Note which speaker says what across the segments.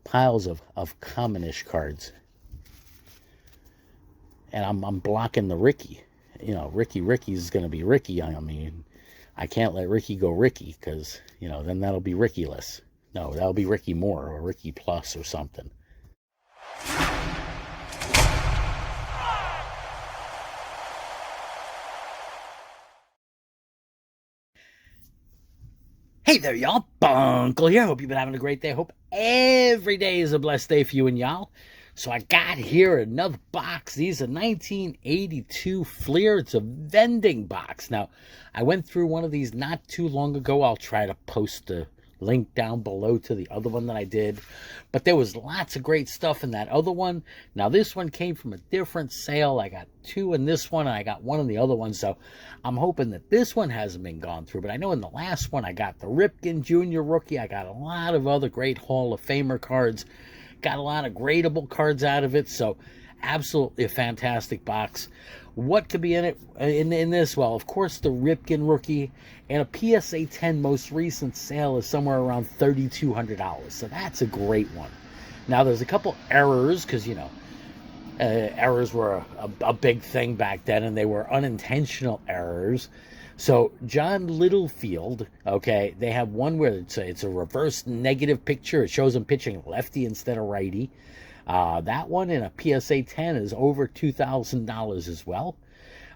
Speaker 1: piles of commonish cards. And I'm blocking the Ricky. You know, Ricky's going to be Ricky. I mean, I can't let Ricky go Ricky because, you know, then that'll be Ricky-less. No, that'll be Ricky More or Ricky Plus or something. Hey there, y'all. Bunkle here. Hope you've been having a great day. Hope every day is a blessed day for you and y'all. So I got here another box. These are 1982 Fleer. It's a vending box. Now, I went through one of these not too long ago. I'll try to post the link down below to the other one that I did. But there was lots of great stuff in that other one. Now, this one came from a different sale. I got two in this one, and I got one in the other one. So I'm hoping that this one hasn't been gone through. But I know in the last one, I got the Ripken Jr. rookie. I got a lot of other great Hall of Famer cards. Got a lot of gradable cards out of it. So absolutely a fantastic box. What could be in it in this? Well, of course, the Ripken rookie, and a PSA 10 most recent sale is somewhere around $3,200. So that's a great one. Now, there's a couple errors because, you know, errors were a big thing back then, and they were unintentional errors. So John Littlefield, okay, they have one where it's a reverse negative picture. It shows him pitching lefty instead of righty. That one in a PSA 10 is over $2,000 as well.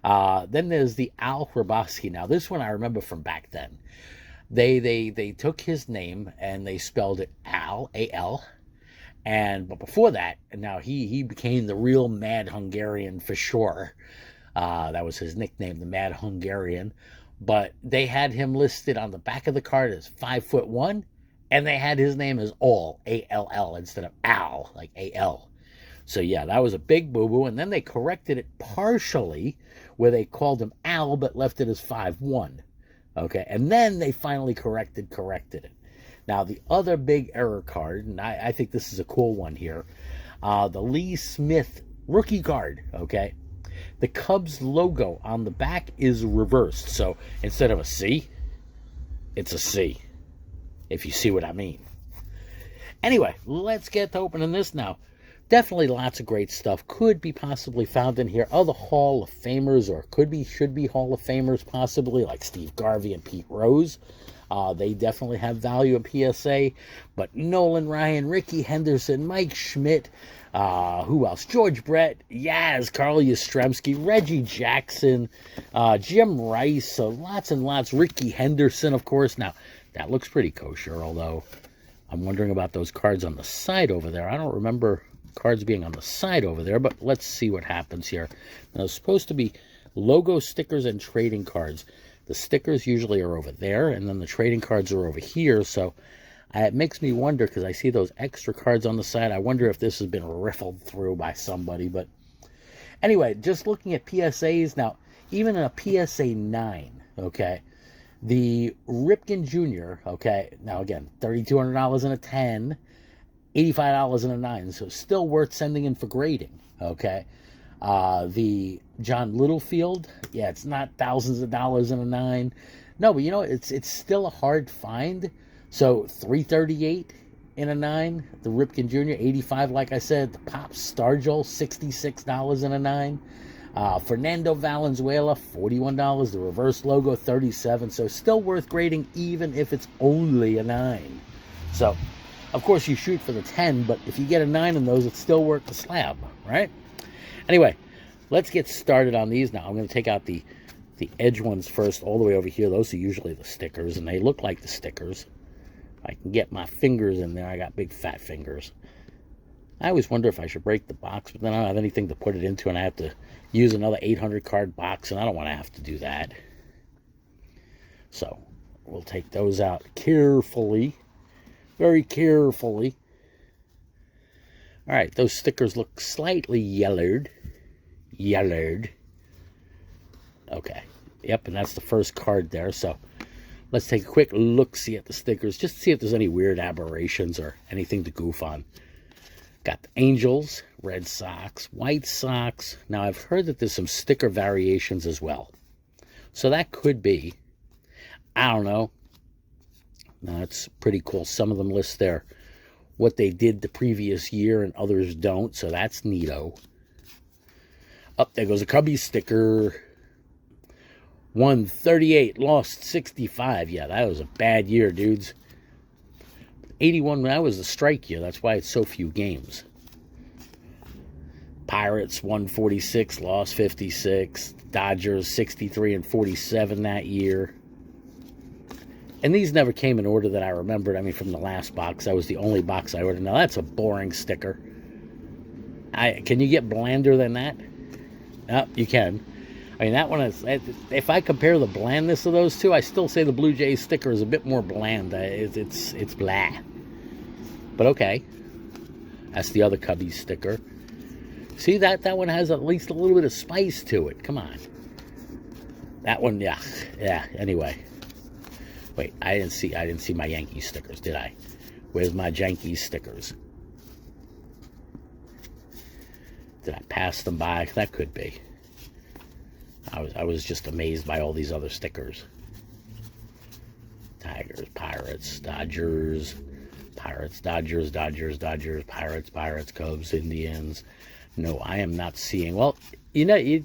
Speaker 1: Then there's the Al Hrabosky. Now, this one I remember from back then. They took his name and they spelled it Al, A-L. But before that, now he became the real Mad Hungarian for sure. That was his nickname, the Mad Hungarian. But they had him listed on the back of the card as 5'1", and they had his name as All, A-L-L, instead of Al, like A-L. So yeah, that was a big boo-boo. And then they corrected it partially, where they called him Al, but left it as 5'1". Okay, and then they finally corrected it. Now, the other big error card, and I think this is a cool one here, the Lee Smith rookie card, okay? The Cubs logo on the back is reversed. So instead of a C, it's a C, if you see what I mean. Anyway, let's get to opening this now. Definitely lots of great stuff could be possibly found in here. Other Hall of Famers, or should be Hall of Famers possibly, like Steve Garvey and Pete Rose. They definitely have value in PSA. But Nolan Ryan, Ricky Henderson, Mike Schmidt, who else? George Brett, Yaz, Carl Yastrzemski, Reggie Jackson, Jim Rice, so lots and lots. Ricky Henderson, of course. Now, that looks pretty kosher, although I'm wondering about those cards on the side over there. I don't remember cards being on the side over there, but let's see what happens here. Now, it's supposed to be logo stickers and trading cards. The stickers usually are over there, and then the trading cards are over here, so it makes me wonder, because I see those extra cards on the side. I wonder if this has been riffled through by somebody. But anyway, just looking at PSAs now, even in a PSA 9, okay, the Ripken Jr., okay, now again, $3,200 in a 10, $85 in a 9, so still worth sending in for grading, okay. The John Littlefield, yeah, it's not thousands of dollars in a 9. No, but you know, it's still a hard find. So $338 in a 9. The Ripken Jr., $85, like I said. The Pop Stargell, $66 in a 9. Fernando Valenzuela, $41. The reverse logo, $37. So still worth grading, even if it's only a 9. So, of course, you shoot for the 10, but if you get a 9 in those, it's still worth the slab, right? Anyway, let's get started on these now. I'm going to take out the edge ones first, all the way over here. Those are usually the stickers, and they look like the stickers. I can get my fingers in there. I got big fat fingers. I always wonder if I should break the box, but then I don't have anything to put it into, and I have to use another 800 card box, and I don't want to have to do that. So we'll take those out carefully, very carefully. All right, those stickers look slightly yellowed. Okay, yep, and that's the first card there. So let's take a quick look-see at the stickers, just to see if there's any weird aberrations or anything to goof on. Got the Angels, Red Sox, White Sox. Now, I've heard that there's some sticker variations as well. So that could be, I don't know. No, it's pretty cool. Some of them list their what they did the previous year and others don't, so that's neato. Up there goes a Cubbies sticker. 138, lost 65. Yeah, that was a bad year, dudes. 81, that was the strike year. That's why it's so few games. Pirates, 146, lost 56. Dodgers, 63 and 47 that year. And these never came in order that I remembered. I mean, from the last box, that was the only box I ordered. Now, that's a boring sticker. Can you get blander than that? Oh, you can. I mean, that one is, if I compare the blandness of those two, I still say the Blue Jays sticker is a bit more bland. It's blah. But okay. That's the other Cubbies sticker. See, that one has at least a little bit of spice to it. Come on. That one, yeah. Yeah, anyway. Wait, I didn't see my Yankees stickers, did I? Where's my Yankees stickers? Did I pass them by? That could be. I was just amazed by all these other stickers. Tigers, Pirates, Dodgers, Pirates, Dodgers, Dodgers, Dodgers, Pirates, Pirates, Cubs, Indians. No, I am not seeing. Well, I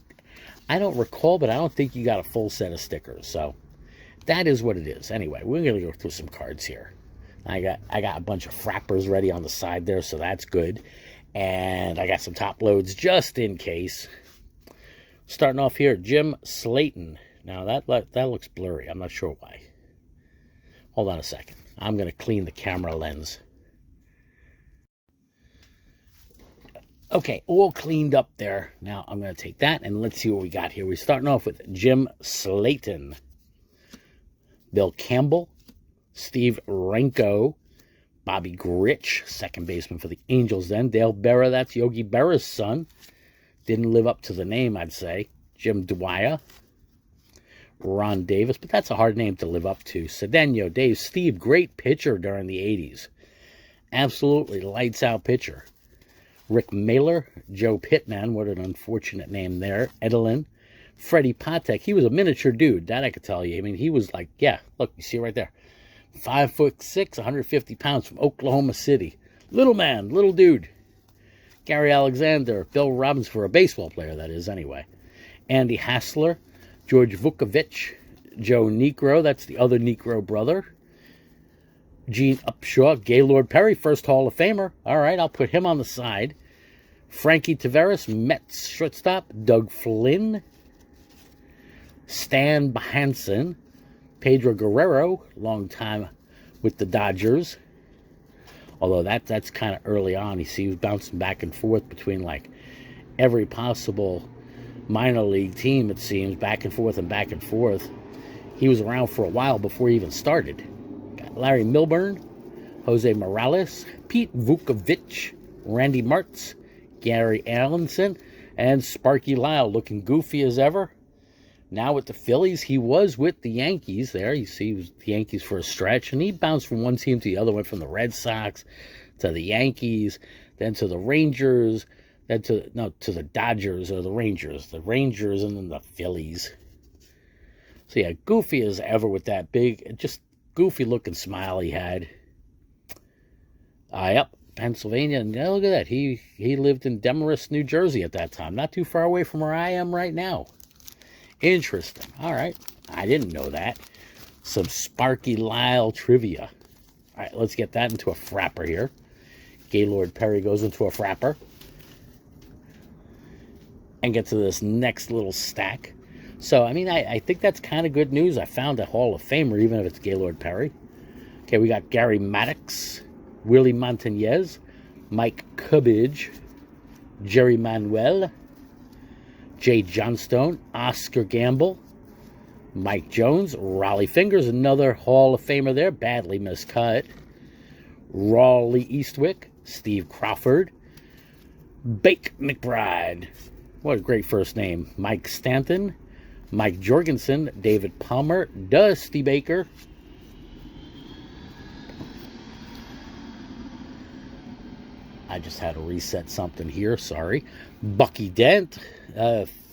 Speaker 1: don't recall, but I don't think you got a full set of stickers. So that is what it is. Anyway, we're going to go through some cards here. I got a bunch of frappers ready on the side there, so that's good. And I got some top loads just in case. Starting off here, Jim Slayton. Now, that looks blurry. I'm not sure why. Hold on a second. I'm going to clean the camera lens. Okay, all cleaned up there. Now, I'm going to take that, and let's see what we got here. We're starting off with Jim Slayton. Bill Campbell. Steve Renko. Bobby Grich, second baseman for the Angels then. Dale Berra, that's Yogi Berra's son. Didn't live up to the name, I'd say. Jim Dwyer. Ron Davis, but that's a hard name to live up to. Cedeno, Dave Steve, great pitcher during the 80s. Absolutely lights out pitcher. Rick Mailer, Joe Pittman, what an unfortunate name there. Edelin. Freddie Patek, he was a miniature dude, that I could tell you. I mean, he was like, yeah, look, you see right there. 5'6", 150 pounds from Oklahoma City. Little man, little dude. Gary Alexander, Bill Robbins, for a baseball player, that is, anyway. Andy Hassler, George Vukovich, Joe Negro, that's the other Negro brother. Gene Upshaw, Gaylord Perry, first Hall of Famer. All right, I'll put him on the side. Frankie Taveras, Mets shortstop. Doug Flynn. Stan Hansen. Pedro Guerrero, long time with the Dodgers. Although that's kind of early on. You see, he was bouncing back and forth between like every possible minor league team, it seems, back and forth and back and forth. He was around for a while before he even started. Got Larry Milburn, Jose Morales, Pete Vukovich, Randy Martz, Gary Allenson, and Sparky Lyle, looking goofy as ever. Now with the Phillies, he was with the Yankees there. You see, he was the Yankees for a stretch, and he bounced from one team to the other, went from the Red Sox to the Yankees, then to the Rangers, then to the Dodgers or the Rangers, and then the Phillies. So yeah, goofy as ever with that big, just goofy looking smile he had. Yep, Pennsylvania, and look at that. He lived in Demarest, New Jersey at that time, not too far away from where I am right now. Interesting. All right. I didn't know that. Some Sparky Lyle trivia. All right, let's get that into a frapper here. Gaylord Perry goes into a frapper. And get to this next little stack. So, I mean, I think that's kind of good news. I found a Hall of Famer, even if it's Gaylord Perry. Okay, we got Gary Maddox, Willie Montañez, Mike Cubbage, Jerry Manuel, Jay Johnstone, Oscar Gamble, Mike Jones, Raleigh Fingers, another Hall of Famer there, badly miscut. Raleigh Eastwick, Steve Crawford, Bake McBride, what a great first name, Mike Stanton, Mike Jorgensen, David Palmer, Dusty Baker, I just had to reset something here, sorry. Bucky Dent,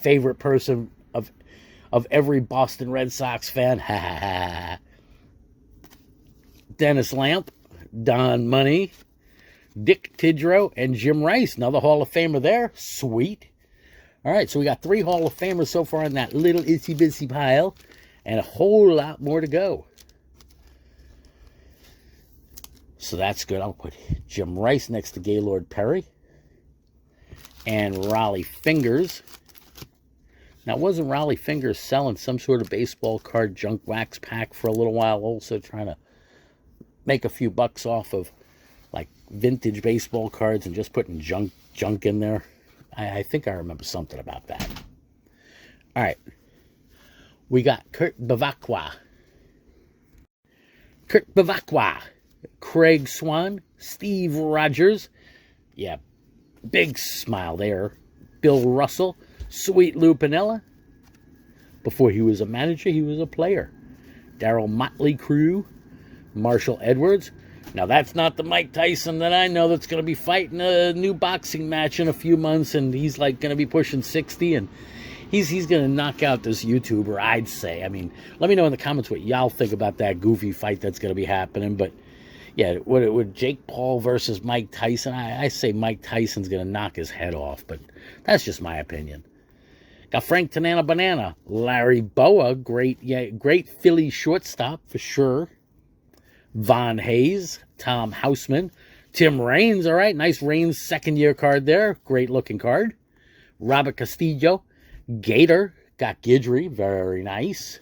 Speaker 1: favorite person of every Boston Red Sox fan. Ha ha ha. Dennis Lamp, Don Money, Dick Tidrow, and Jim Rice. Another Hall of Famer there. Sweet. All right, so we got 3 Hall of Famers so far in that little itsy-bitsy pile, and a whole lot more to go. So that's good. I'll put Jim Rice next to Gaylord Perry and Raleigh Fingers. Now, wasn't Raleigh Fingers selling some sort of baseball card junk wax pack for a little while, also trying to make a few bucks off of like vintage baseball cards and just putting junk in there? I think I remember something about that. All right. We got Kurt Bevacqua, Craig Swan, Steve Rogers. Yeah, big smile there. Bill Russell, Sweet Lou Piniella. Before he was a manager, he was a player. Darryl Motley Crew, Marshall Edwards. Now, that's not the Mike Tyson that I know that's going to be fighting a new boxing match in a few months, and he's like going to be pushing 60, and he's going to knock out this YouTuber, I'd say. I mean, let me know in the comments what y'all think about that goofy fight that's going to be happening. But yeah, with Jake Paul versus Mike Tyson, I say Mike Tyson's going to knock his head off, but that's just my opinion. Got Frank Tanana Banana, Larry Boa, great Philly shortstop for sure. Von Hayes, Tom Houseman, Tim Raines, all right, nice Raines second-year card there, great-looking card. Robert Castillo, Gator, got Guidry, very nice.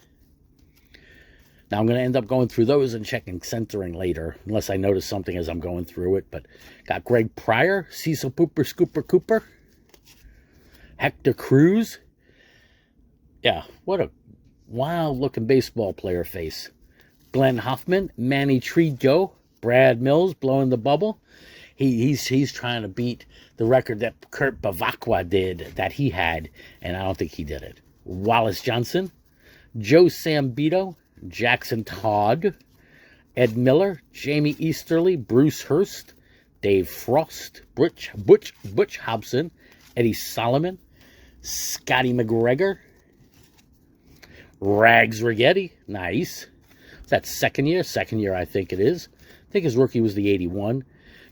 Speaker 1: Now I'm going to end up going through those and checking centering later, unless I notice something as I'm going through it. But got Greg Pryor, Cecil Pooper Scooper Cooper, Hector Cruz. Yeah, what a wild-looking baseball player face. Glenn Hoffman, Manny Trigo, Brad Mills blowing the bubble. He's trying to beat the record that Kurt Bevacqua did, that he had, and I don't think he did it. Wallace Johnson, Joe Sambito, Jackson Todd, Ed Miller, Jamie Easterly, Bruce Hurst, Dave Frost, Butch Hobson, Eddie Solomon, Scotty McGregor, Rags Rigetti, nice. That's second year I think it is. I think his rookie was the 81.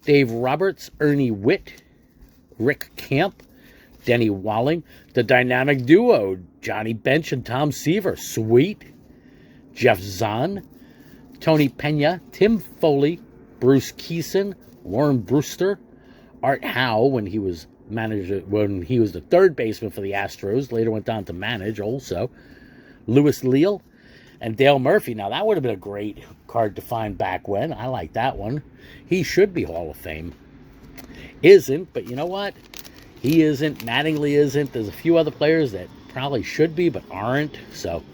Speaker 1: Dave Roberts, Ernie Witt, Rick Camp, Denny Walling, the dynamic duo, Johnny Bench and Tom Seaver, sweet. Jeff Zahn, Tony Pena, Tim Foley, Bruce Keeson, Warren Brewster, Art Howe when he was the third baseman for the Astros, later went on to manage also, Louis Leal, and Dale Murphy. Now, that would have been a great card to find back when. I like that one. He should be Hall of Fame. Isn't, but you know what? He isn't. Mattingly isn't. There's a few other players that probably should be but aren't. So,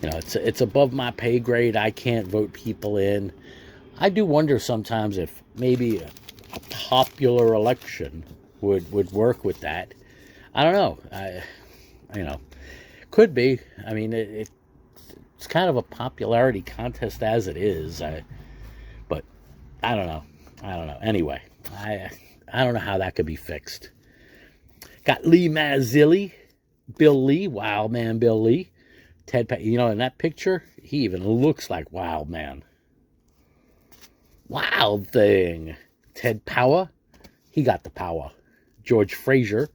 Speaker 1: you know, it's above my pay grade. I can't vote people in. I do wonder sometimes if maybe a popular election would work with that. I don't know. Could be. I mean, it's kind of a popularity contest as it is. But I don't know. Anyway, I don't know how that could be fixed. Got Lee Mazzilli, Bill Lee, Wild Man Bill Lee. Ted, in that picture, he even looks like Wild Man. Wild Thing. Ted Power, he got the power. George Frazier,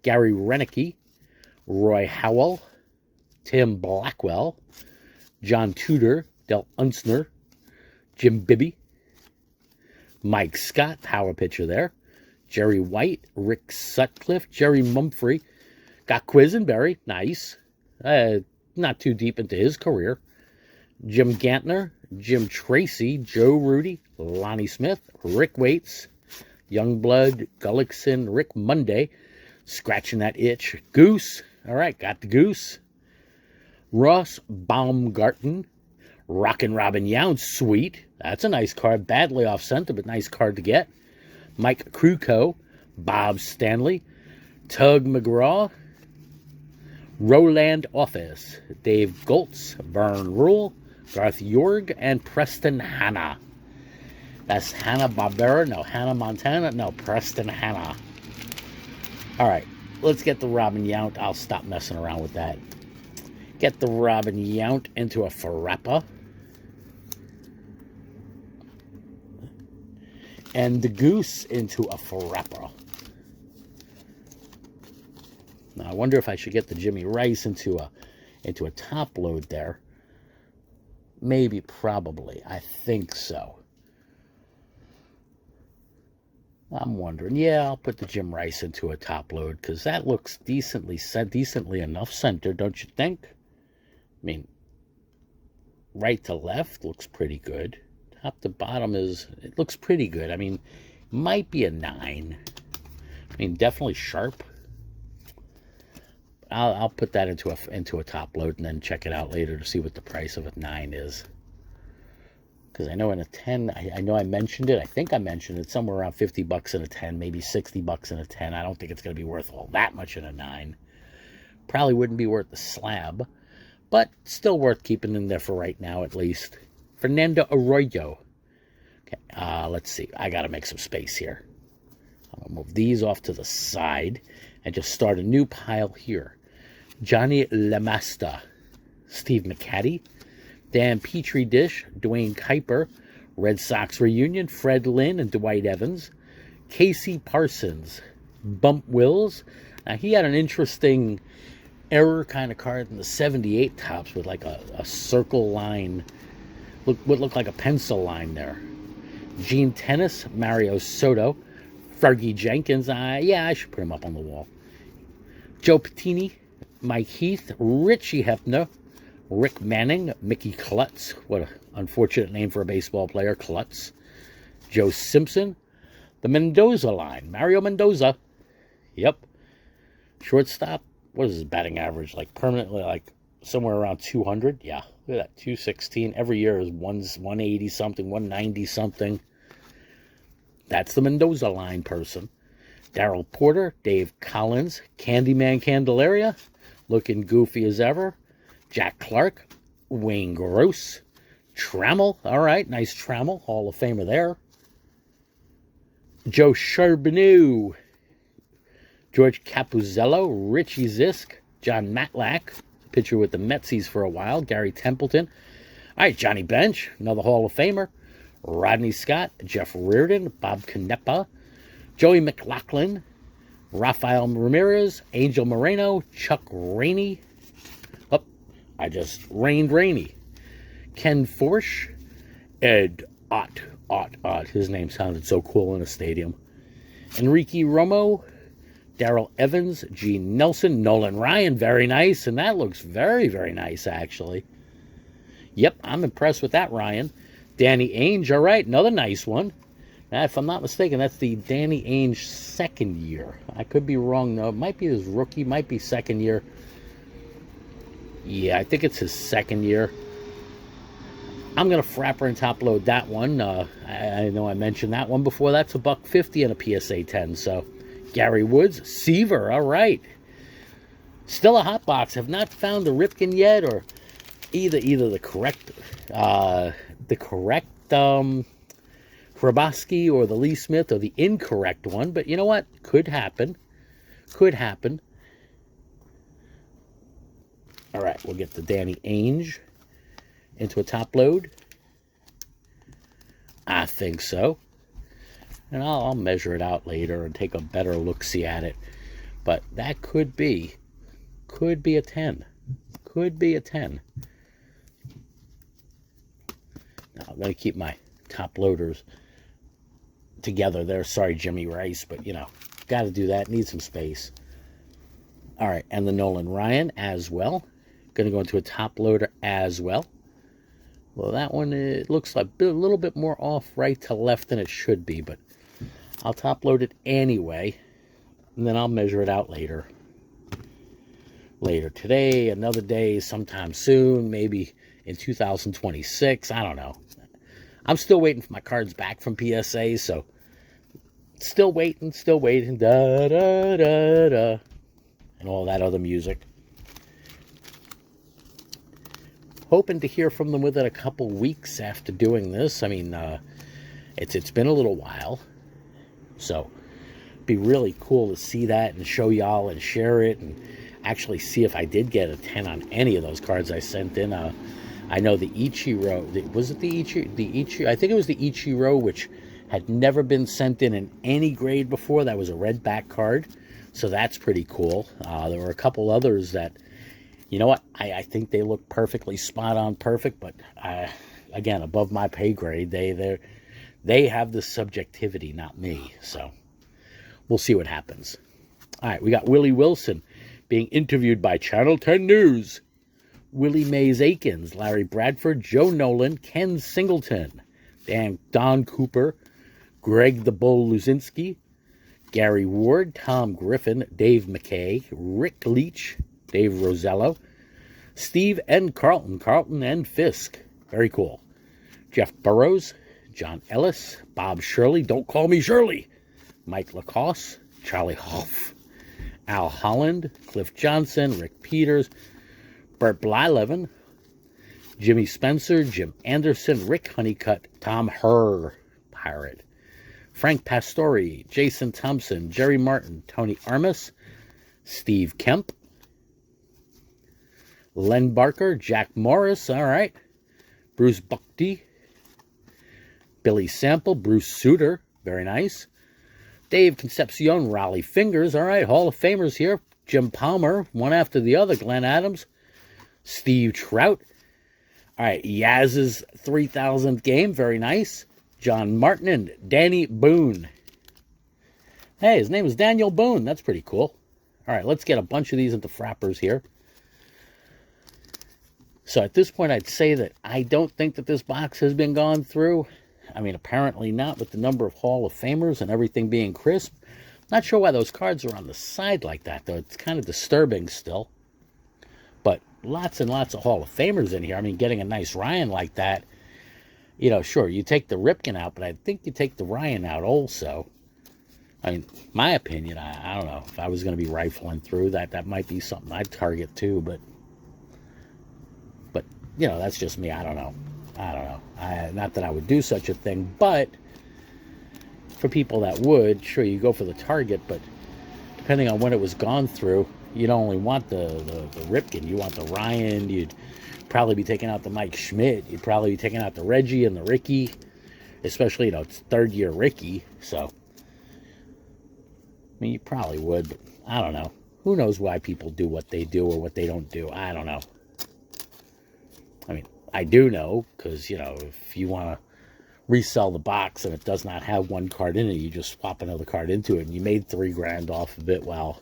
Speaker 1: Gary Renicky, Roy Howell, Tim Blackwell, John Tudor, Del Unsner, Jim Bibby, Mike Scott, power pitcher there, Jerry White, Rick Sutcliffe, Jerry Mumphrey, got Quisenberry, nice, not too deep into his career, Jim Gantner, Jim Tracy, Joe Rudy, Lonnie Smith, Rick Waits, Youngblood, Gullickson, Rick Monday, scratching that itch, Goose, all right, got the Goose, Ross Baumgarten, Rockin' Robin Yount, sweet. That's a nice card. Badly off center, but nice card to get. Mike Krukow, Bob Stanley, Tug McGraw, Roland Office, Dave Goltz, Vern Rule, Garth Yorg, and Preston Hanna. That's Hanna-Barbera. No, Hannah Montana. No, Preston Hanna. All right, let's get the Robin Yount. I'll stop messing around with that. Get the Robin Yount into a Farappa. And the goose into a frapper. Now, I wonder if I should get the Jimmy Rice into a top load there. Maybe, probably. I think so. I'm wondering. Yeah, I'll put the Jim Rice into a top load because that looks decently enough centered, don't you think? I mean, right to left looks pretty good. Top to bottom it looks pretty good. I mean, might be a 9. I mean, definitely sharp. I'll put that into a top load and then check it out later to see what the price of a 9 is. Because I know in a 10, I know I mentioned it. I think I mentioned it somewhere around $50 in a 10, maybe $60 in a 10. I don't think it's going to be worth all that much in a 9. Probably wouldn't be worth the slab, but still worth keeping in there for right now at least. Fernando Arroyo. Okay, let's see. I got to make some space here. I'm going to move these off to the side and just start a new pile here. Johnny Lamasta, Steve McCaddy, Dan Petrie Dish, Dwayne Kuiper, Red Sox reunion, Fred Lynn and Dwight Evans, Casey Parsons, Bump Wills. Now, he had an interesting error kind of card in the 78 tops with like a circle line, what looked like a pencil line there. Gene Tennis, Mario Soto, Fergie Jenkins. Yeah, I should put him up on the wall. Joe Patini, Mike Heath, Richie Hefner, Rick Manning, Mickey Klutz. What an unfortunate name for a baseball player, Klutz. Joe Simpson. The Mendoza line, Mario Mendoza. Yep. Shortstop. What is his batting average? Like permanently, like somewhere around 200. Yeah, look at that, 216. Every year is 180 something, 190 something. That's the Mendoza line person. Darryl Porter, Dave Collins, Candyman Candelaria, looking goofy as ever. Jack Clark, Wayne Gross, Trammell. All right, nice Trammell, Hall of Famer there. Joe Charbonneau, George Capuzzello, Richie Zisk, John Matlack, pitcher with the Metsies for a while, Gary Templeton. All right, Johnny Bench, another Hall of Famer. Rodney Scott, Jeff Reardon, Bob Canepa, Joey McLaughlin, Rafael Ramirez, Angel Moreno, Chuck Rainey. Oh, I just rained Rainey. Ken Forsch, Ed Ott. His name sounded so cool in a stadium. Enrique Romo, Darrell Evans, Gene Nelson, Nolan Ryan, very nice. And that looks very, very nice, actually. Yep, I'm impressed with that, Ryan. Danny Ainge, all right, another nice one. Now, if I'm not mistaken, that's the Danny Ainge second year. I could be wrong, though. It might be his rookie, might be second year. Yeah, I think it's his second year. I'm going to frapper and top load that one. I know I mentioned that one before. That's $150 in a PSA 10. So, Gary Woods, Seaver, all right. Still a hot box. Have not found the Ripken yet, or either the correct Hrabowski or the Lee Smith or the incorrect one. But you know what? Could happen. Could happen. All right, we'll get the Danny Ainge into a top load. I think so. And I'll measure it out later and take a better look-see at it. But that could be a 10. Could be a 10. Now, I'm going to keep my top loaders together there. Sorry, Jimmy Rice, but, you know, got to do that. Need some space. All right, and the Nolan Ryan as well. Going to go into a top loader as well. Well, that one, it looks like a little bit more off right to left than it should be, but I'll top load it anyway, and then I'll measure it out later. Later today, another day, sometime soon, maybe in 2026. I don't know. I'm still waiting for my cards back from PSA, so still waiting, da da da da, and all that other music. Hoping to hear from them within a couple weeks after doing this. I mean, it's been a little while, so it'd be really cool to see that and show y'all and share it and actually see if I did get a 10 on any of those cards I sent in. I know the Ichiro, was it the Ichiro? I think it was the Ichiro, which Had never been sent in any grade before. That was a red back card. So that's pretty cool. There were a couple others that, you know what, I think they look perfectly spot on perfect, but again, above my pay grade. They have the subjectivity, not me. So we'll see what happens. All right, we got Willie Wilson being interviewed by Channel 10 News. Willie Mays Aikens, Larry Bradford, Joe Nolan, Ken Singleton, Don Cooper, Greg the Bull Luzinski, Gary Ward, Tom Griffin, Dave McKay, Rick Leach, Dave Rosello, Steve N. Carlton N. Fisk. Very cool. Jeff Burrows, John Ellis, Bob Shirley, don't call me Shirley, Mike Lacoste, Charlie Hoff, Al Holland, Cliff Johnson, Rick Peters, Bert Blyleven, Jimmy Spencer, Jim Anderson, Rick Honeycutt, Tom Herr, Pirate, Frank Pastore, Jason Thompson, Jerry Martin, Tony Armas, Steve Kemp, Len Barker, Jack Morris, all right, Bruce Buckty, Billy Sample, Bruce Suter, very nice, Dave Concepcion, Raleigh Fingers, all right, Hall of Famers here, Jim Palmer, one after the other, Glenn Adams, Steve Trout, all right, Yaz's 3,000th game, very nice, John Martin and Danny Boone. Hey, his name is Daniel Boone, that's pretty cool. All right, let's get a bunch of these into frappers here. So at this point, I'd say that I don't think that this box has been gone through. I mean, apparently not, with the number of Hall of Famers and everything being crisp. Not sure why those cards are on the side like that, though. It's kind of disturbing still. But lots and lots of Hall of Famers in here. I mean, getting a nice Ryan like that, you know, sure, you take the Ripken out, but I think you take the Ryan out also. I mean, my opinion, I don't know. If I was going to be rifling through, that might be something I'd target too, but you know, that's just me. I don't know. Not that I would do such a thing, but for people that would, sure, you go for the target, but depending on when it was gone through, you don't only want the Ripken, you want the Ryan, you'd probably be taking out the Mike Schmidt, you'd probably be taking out the Reggie and the Ricky, especially, you know, it's third-year Ricky, so, I mean, you probably would, but I don't know. Who knows why people do what they do or what they don't do? I don't know. I mean, I do know, because, you know, if you want to resell the box and it does not have one card in it, you just swap another card into it, and you made $3,000 off of it. Well,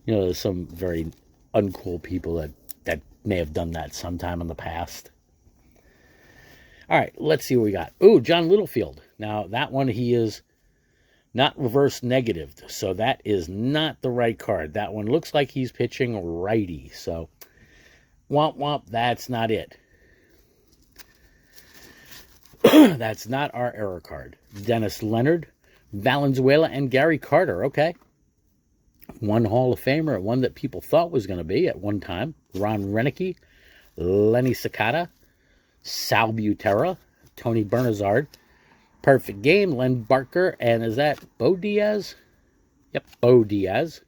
Speaker 1: you know, there's some very uncool people that may have done that sometime in the past. All right, let's see what we got. Ooh, John Littlefield. Now, that one, he is not reverse negative, so that is not the right card. That one looks like he's pitching righty, so womp womp, that's not it. That's not our error card. Dennis Leonard, Valenzuela, and Gary Carter. Okay. One Hall of Famer, one that people thought was going to be at one time. Ron Renicky, Lenny Sakata, Sal Butera, Tony Bernazard. Perfect game, Len Barker, and is that Bo Diaz? Yep, Bo Diaz.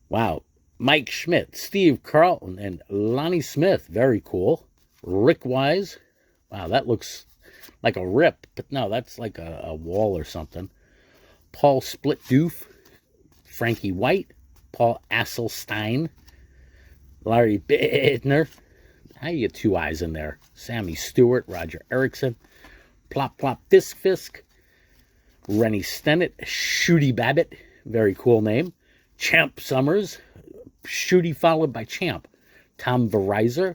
Speaker 1: Wow. Mike Schmidt, Steve Carlton, and Lonnie Smith. Very cool. Rick Wise. Wow, that looks like a rip, but no, that's like a wall or something. Paul Splitdoof, Frankie White, Paul Asselstein, Larry Bittner. How you get two eyes in there? Sammy Stewart, Roger Erickson, Plop Plop Fisk, Rennie Stennett, Shooty Babbitt, very cool name. Champ Summers, Shooty followed by Champ. Tom Verizer,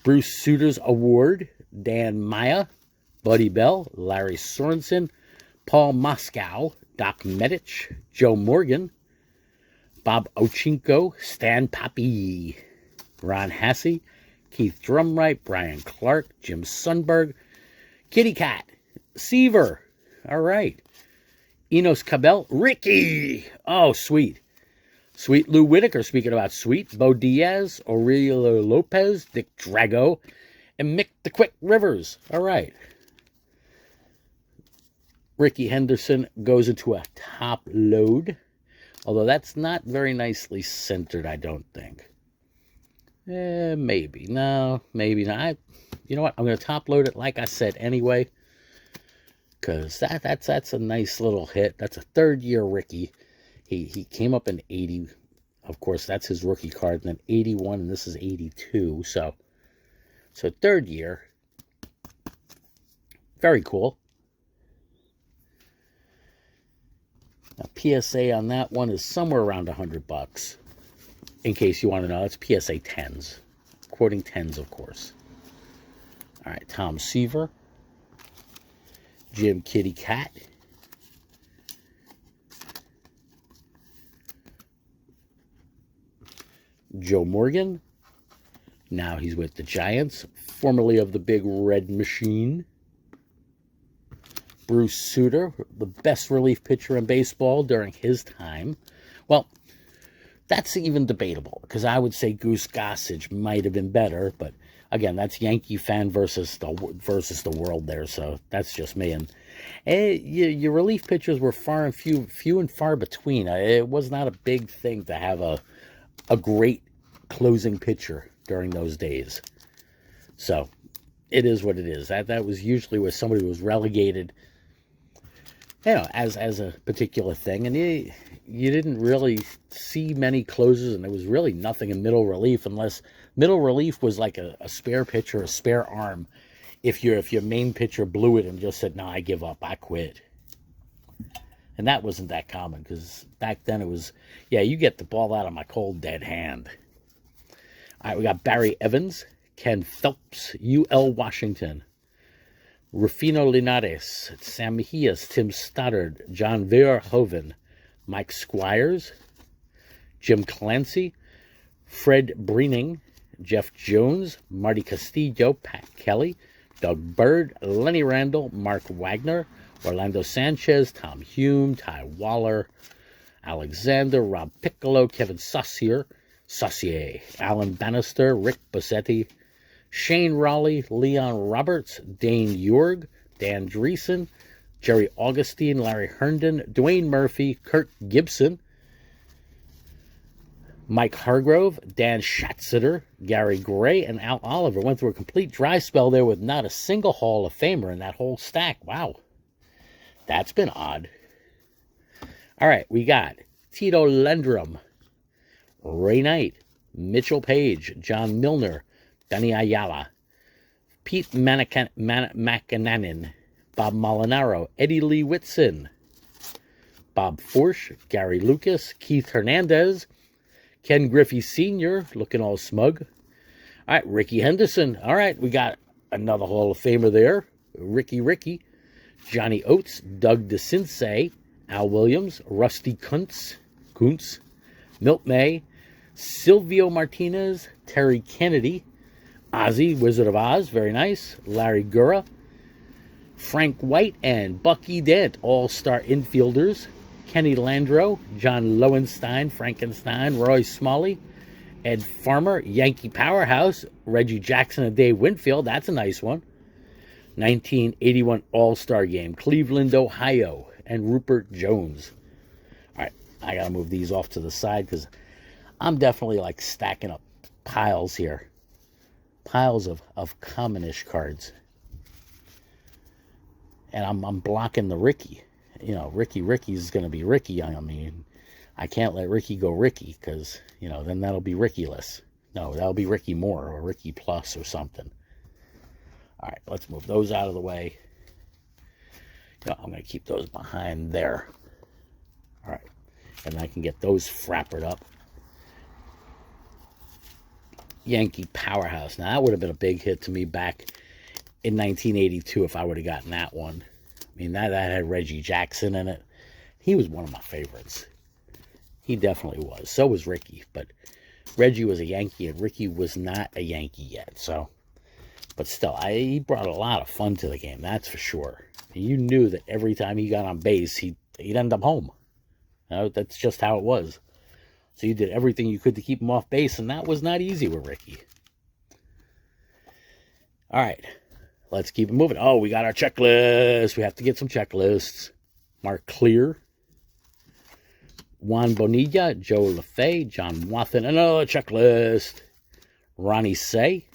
Speaker 1: Bruce Suter's Award, Dan Maya, Buddy Bell, Larry Sorensen, Paul Moscow, Doc Medich, Joe Morgan, Bob Ochinko, Stan Poppy, Ron Hasse, Keith Drumright, Brian Clark, Jim Sundberg, Kitty Cat, Seaver, all right, Enos Cabell, Ricky, oh, sweet. Sweet Lou Whitaker, speaking about sweet, Bo Diaz, Aurelio Lopez, Dick Drago, and Mick the Quick Rivers. All right. Ricky Henderson goes into a top load, although that's not very nicely centered, I don't think. Maybe. No, maybe not. You know what? I'm going to top load it like I said anyway. because that's a nice little hit. That's a third-year Ricky. He came up in 80. Of course, that's his rookie card. And then 81, and this is 82. So third year. Very cool. Now, PSA on that one is somewhere around $100. In case you want to know, it's PSA 10s. Quoting 10s, of course. All right, Tom Seaver. Jim Kitty Cat. Joe Morgan. Now he's with the Giants, formerly of the Big Red Machine. Bruce Sutter, the best relief pitcher in baseball during his time. Well, that's even debatable, because I would say Goose Gossage might have been better, but again, that's Yankee fan versus the world there, so that's just me. And your relief pitchers were few and far between. It was not a big thing to have a great closing pitcher during those days. So it is what it is. That was usually where somebody was relegated, as a particular thing, and you didn't really see many closers, and there was really nothing in middle relief, unless middle relief was like a spare pitcher, a spare arm. If your main pitcher blew it and just said, "No, I give up, I quit," and that wasn't that common, because back then it was, you get the ball out of my cold dead hand. All right, we got Barry Evans, Ken Phelps, UL Washington, Rufino Linares, Sam Mejias, Tim Stoddard, John Verhoeven, Mike Squires, Jim Clancy, Fred Breening, Jeff Jones, Marty Castillo, Pat Kelly, Doug Bird, Lenny Randall, Mark Wagner, Orlando Sanchez, Tom Hume, Ty Waller, Alexander, Rob Piccolo, Kevin Saucier, Alan Bannister, Rick Bassetti, Shane Raleigh, Leon Roberts, Dane Jorg, Dan Dreesen, Jerry Augustine, Larry Herndon, Dwayne Murphy, Kurt Gibson, Mike Hargrove, Dan Schatzeder, Gary Gray, and Al Oliver. Went through a complete dry spell there with not a single Hall of Famer in that whole stack. Wow. That's been odd. All right, we got Tito Lendrum, Ray Knight, Mitchell Page, John Milner, Danny Ayala, Pete McAnanin, Bob Molinaro, Eddie Lee Whitson, Bob Forsch, Gary Lucas, Keith Hernandez, Ken Griffey Sr., looking all smug. All right, Ricky Henderson. All right, we got another Hall of Famer there. Ricky, Johnny Oates, Doug DeCinces, Al Williams, Rusty Kuntz, Milt May, Silvio Martinez, Terry Kennedy, Ozzy, Wizard of Oz, very nice, Larry Gura, Frank White, and Bucky Dent, all-star infielders, Kenny Landreau, John Lowenstein, Frankenstein, Roy Smalley, Ed Farmer, Yankee Powerhouse, Reggie Jackson and Dave Winfield, that's a nice one, 1981 All-Star Game, Cleveland, Ohio, and Rupert Jones. All right, I got to move these off to the side because I'm definitely like stacking up piles here. Piles of commonish cards. And I'm blocking the Ricky. Ricky's going to be Ricky. I mean, I can't let Ricky go Ricky because, then that'll be Ricky-less. No, that'll be Ricky More or Ricky Plus or something. All right, let's move those out of the way. I'm going to keep those behind there. All right, and I can get those frappered up. Yankee Powerhouse. Now, that would have been a big hit to me back in 1982 if I would have gotten that one. I mean, that had Reggie Jackson in it. He was one of my favorites. He definitely was. So was Ricky. But Reggie was a Yankee, and Ricky was not a Yankee yet. So, but still, he brought a lot of fun to the game, that's for sure. You knew that every time he got on base, he'd end up home. That's just how it was. So you did everything you could to keep him off base, and that was not easy with Ricky. All right, let's keep it moving. Oh, we got our checklist. We have to get some checklists. Mark Clear, Juan Bonilla, Joe LaFay, John Wathan, another checklist. Ronnie Say,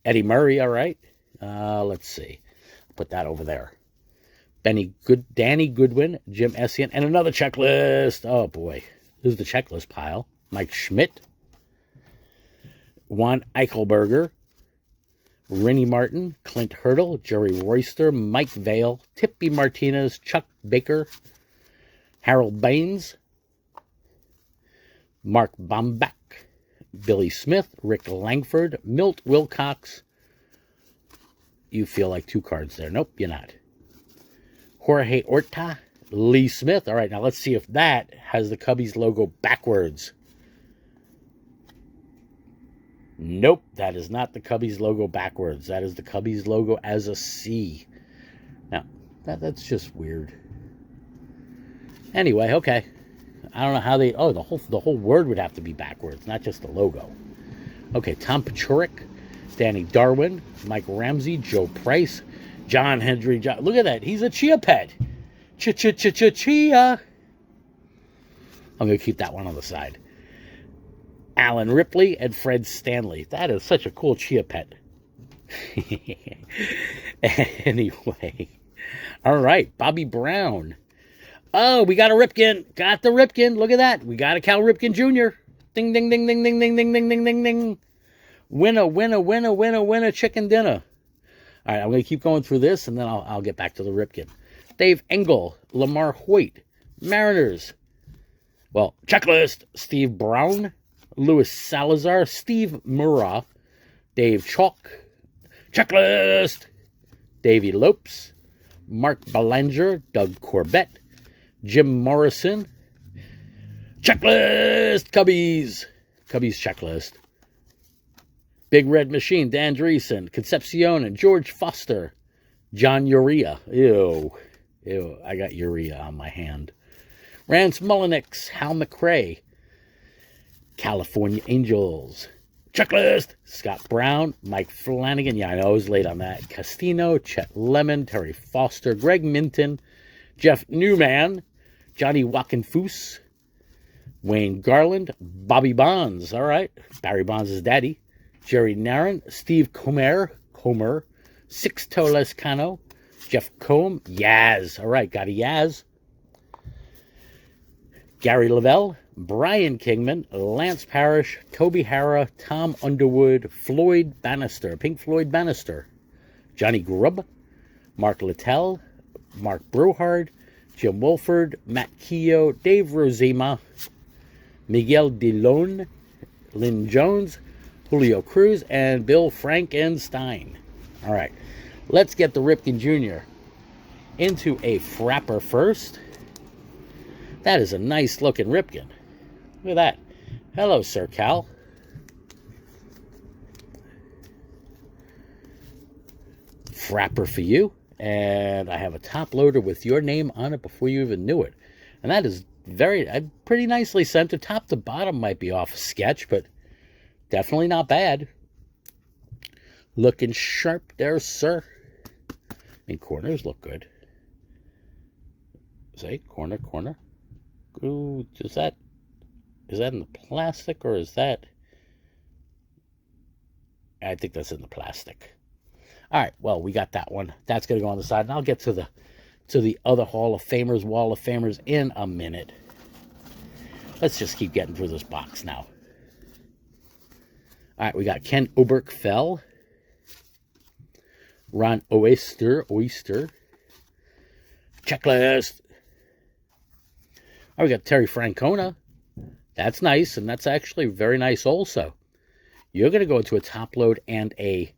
Speaker 1: Eddie Murray, all right. Let's see. Put that over there. Danny Goodwin, Jim Essien, and another checklist. Oh, boy. This is the checklist pile. Mike Schmidt, Juan Eichelberger, Rennie Martin, Clint Hurdle, Jerry Royster, Mike Vale, Tippy Martinez, Chuck Baker, Harold Baines, Mark Bombach, Billy Smith, Rick Langford, Milt Wilcox. You feel like two cards there. Nope, you're not. Jorge Orta, Lee Smith. All right, now let's see if that has the Cubbies logo backwards. Nope, that is not the Cubbies logo backwards. That is the Cubbies logo as a C. Now, that's just weird. Anyway, okay. I don't know how they... Oh, the whole word would have to be backwards, not just the logo. Okay, Tom Pachurik, Danny Darwin, Mike Ramsey, Joe Price, John Henry. Look at that. He's a Chia pet. Chia. I'm going to keep that one on the side. Alan Ripley and Fred Stanley. That is such a cool Chia pet. Anyway. All right. Bobby Brown. Oh, we got a Ripken. Got the Ripken. Look at that. We got a Cal Ripken Jr. Ding, ding, ding, ding, ding, ding, ding, ding, ding, ding, ding. Winner, chicken dinner. All right, I'm going to keep going through this, and then I'll get back to the Ripken. Dave Engel, Lamar Hoyt, Mariners. Well, checklist. Steve Brown, Louis Salazar, Steve Murrah, Dave Chalk. Checklist. Davey Lopes, Mark Belanger, Doug Corbett, Jim Morrison. Checklist. Cubbies checklist. Big Red Machine, Dan Dreesen, Concepcion, and George Foster. John Urea. Ew, I got urea on my hand. Rance Mullenix, Hal McRae. California Angels. Checklist. Scott Brown, Mike Flanagan. Yeah, I know I was late on that. Castino, Chet Lemon, Terry Foster, Greg Minton, Jeff Newman, Johnny Walkenfoos, Wayne Garland, Bobby Bonds. All right. Barry Bonds' daddy. Jerry Naron, Steve Comer, Sixto Lescano, Jeff Combe, Yaz. All right, got a Yaz. Gary Lavelle, Brian Kingman, Lance Parrish, Toby Harrah, Tom Underwood, Floyd Bannister, Pink Floyd Bannister, Johnny Grubb, Mark Littell, Mark Bruhard, Jim Wolford, Matt Keogh, Dave Rosema, Miguel DeLone, Lynn Jones, Julio Cruz, and Bill Frankenstein. All right, let's get the Ripken Jr. into a frapper first. That is a nice looking Ripken. Look at that. Hello, Sir Cal. Frapper for you. And I have a top loader with your name on it before you even knew it. And that is pretty nicely centered. Top to bottom might be off a sketch, but definitely not bad. Looking sharp there, sir. I mean, corners look good. Say, corner. Ooh, is that in the plastic or is that? I think that's in the plastic. All right, well, we got that one. That's going to go on the side, and I'll get to the other Hall of Famers, Wall of Famers in a minute. Let's just keep getting through this box now. All right, we got Ken Oberkfell, Ron Oyster, checklist. Oh, we got Terry Francona. That's nice, and that's actually very nice also. You're going to go into a top load and a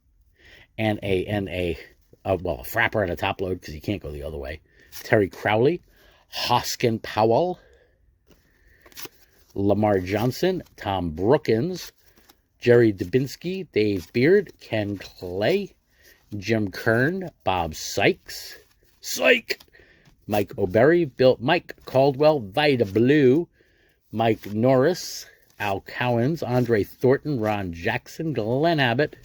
Speaker 1: frapper and a top load because you can't go the other way. Terry Crowley, Hoskin Powell, Lamar Johnson, Tom Brookins, Jerry Dubinsky, Dave Beard, Ken Clay, Jim Kern, Bob Sykes, Mike O'Berry, Mike Caldwell, Vida Blue, Mike Norris, Al Cowens, Andre Thornton, Ron Jackson, Glenn Abbott,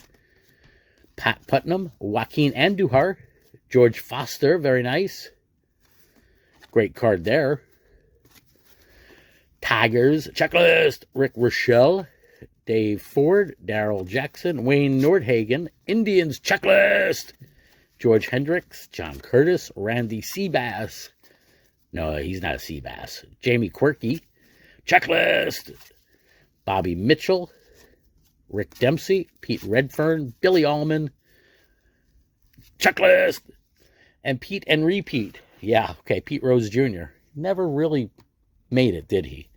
Speaker 1: Pat Putnam, Joaquin Andujar, George Foster, very nice. Great card there. Tigers, checklist, Rick Rochelle, Dave Ford, Darrell Jackson, Wayne Nordhagen, Indians, checklist, George Hendricks, John Curtis, Randy Seabass. No, he's not a Seabass. Jamie Quirky, Checklist, Bobby Mitchell, Rick Dempsey, Pete Redfern, Billy Allman, Checklist, and Pete and Repeat. Yeah, okay, Pete Rose Jr. Never really made it, did he?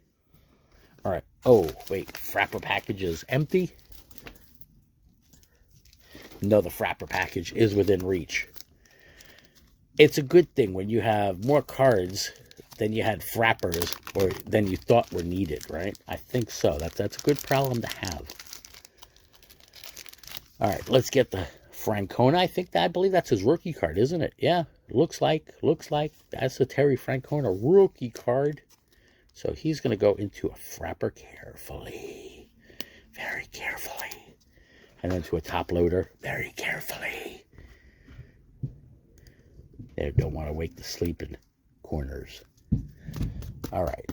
Speaker 1: All right. Oh, wait, Frapper package is empty. No, the Frapper package is within reach. It's a good thing when you have more cards than you had Frappers or than you thought were needed, right? I think so. That's a good problem to have. All right, let's get the Francona. I believe that's his rookie card, isn't it? Yeah, looks like that's the Terry Francona rookie card. So he's going to go into a Frapper carefully, very carefully. And then to a top loader, very carefully. They don't want to wake the sleeping corners. All right.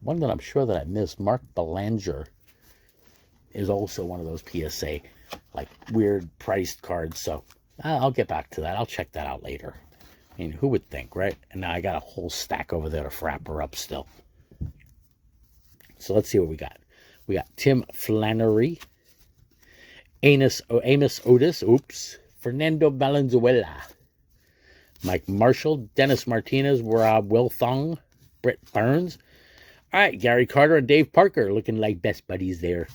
Speaker 1: One that I'm sure that I missed, Mark Belanger, is also one of those PSA, like, weird priced cards. So I'll get back to that. I'll check that out later. I mean, who would think, right? And now I got a whole stack over there to Frapper up still. So let's see what we got. We got Tim Flannery, Amos Otis, Fernando Valenzuela, Mike Marshall, Dennis Martinez, Rob Wilthong, Brett Burns. All right, Gary Carter and Dave Parker looking like best buddies there.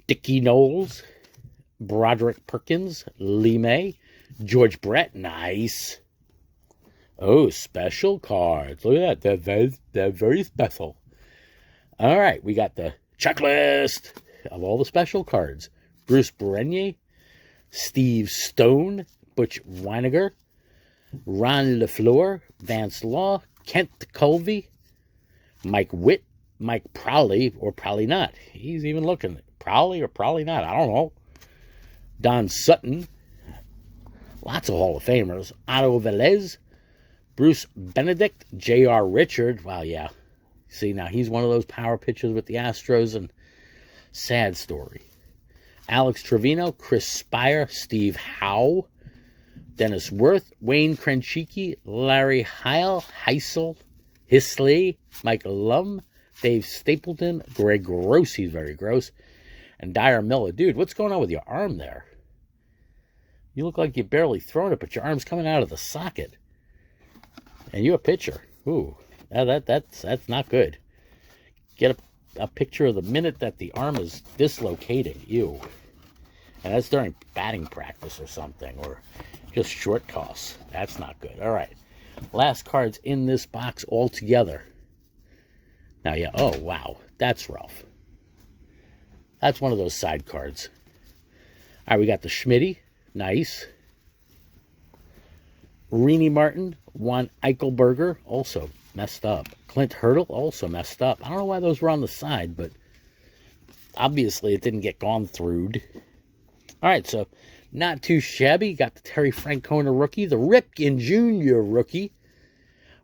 Speaker 1: Dickie Knowles, Broderick Perkins, Lee May, George Brett, nice. Oh, special cards. Look at that. They're very special. All right, we got the checklist of all the special cards. Bruce Berenier, Steve Stone, Butch Weiniger, Ron LaFleur, Vance Law, Kent Colvey, Mike Witt, Mike Prowley, or probably not. He's even looking. Prowley or probably not. I don't know. Don Sutton. Lots of Hall of Famers. Otto Velez, Bruce Benedict, J.R. Richard. Wow, yeah. See, now he's one of those power pitchers with the Astros, and sad story. Alex Trevino, Chris Spire, Steve Howe, Dennis Worth, Wayne Krenchicki, Larry Heisel, Hisley, Michael Lum, Dave Stapleton, Greg Gross, he's very gross, and Dyer Miller. Dude, what's going on with your arm there? You look like you're barely throwing it, but your arm's coming out of the socket. And you're a pitcher. Ooh, that's not good. Get a picture of the minute that the arm is dislocating. Ew. And that's during batting practice or something, or just short toss. That's not good. All right. Last cards in this box altogether. Now, yeah. Oh, wow. That's rough. That's one of those side cards. All right, we got the Schmitty. Nice. Reenie Martin, Juan Eichelberger, also messed up. Clint Hurdle, also messed up. I don't know why those were on the side, but obviously it didn't get gone through. All right, so not too shabby. Got the Terry Francona rookie, the Ripken Jr. rookie,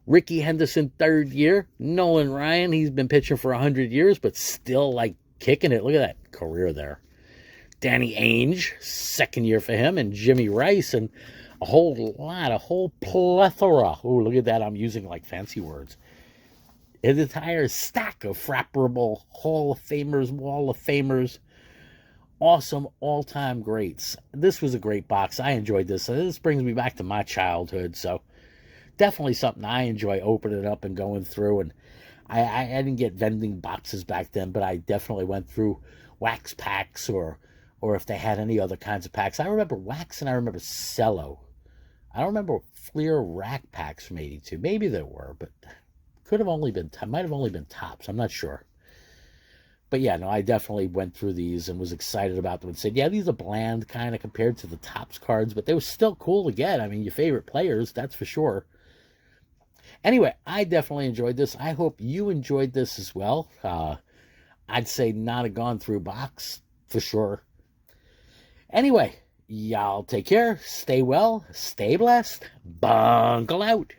Speaker 1: Ricky Henderson third year, Nolan Ryan, he's been pitching for 100 years, but still, like, kicking it. Look at that career there. Danny Ainge, second year for him, and Jimmy Rice, and a whole plethora. Oh, look at that. I'm using, like, fancy words. An entire stack of Frapperable Hall of Famers, Wall of Famers. Awesome all-time greats. This was a great box. I enjoyed this. This brings me back to my childhood, so definitely something I enjoy opening up and going through. And I didn't get vending boxes back then, but I definitely went through wax packs or if they had any other kinds of packs. I remember wax and I remember cello. I don't remember Fleer rack packs from 82. Maybe there were, but might have only been tops. I'm not sure. But yeah, no, I definitely went through these and was excited about them and said, yeah, these are bland kind of compared to the Topps cards, but they were still cool to get. I mean, your favorite players, that's for sure. Anyway, I definitely enjoyed this. I hope you enjoyed this as well. I'd say not a gone through box for sure. Anyway, y'all take care. Stay well. Stay blessed. Bunkle out.